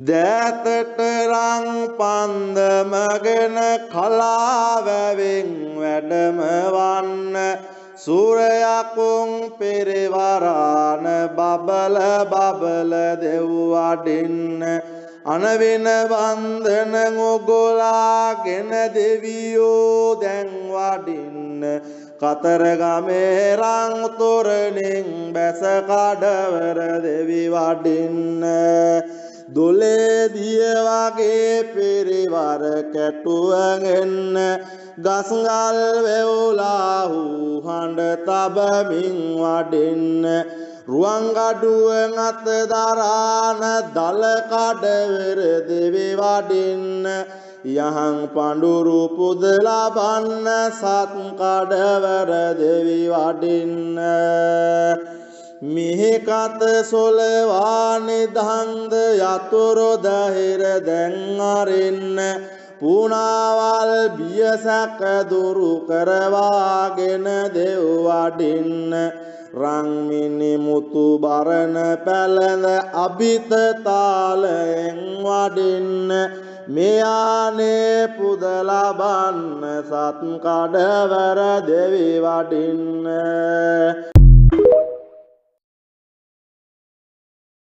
දෑතට රං පන්දමගෙන කලාවැවෙන් වැඩම වන්න සූරයකුන් පෙරවරාන බබල බබල දෙව්වඩින්න අනවින වන්දන ඔගොලාගෙන දෙවියෝ දැන් වඩින්න කතරගමේ රං තොරණින් බැස කඩවර දෙවි වඩින්න දොලේ දිය වගේ පෙරවර කැටුවගෙන ගස්ගල් වෙවුලාහු හඬ තබමින් වඩින්න රුවන්ගඩුව අත දරාන දල කඩවර දෙවි වඩින්න යහන් පඬුරු පුද ලබන්න සත් කඩවර දෙවි වඩින්න මිහිකත සොලවා නිදහන්ද යතුරු දහිර දැන් අරින්න පුණාවල් බියසක දුරු කරවාගෙන දෙව් වඩින්න රංමිනි මුතු බරණ පැළඳ අභිත තාලයෙන් වඩින්න මෙයානේ පුද ලබන්න සත් කඩවර දෙවි වඩින්න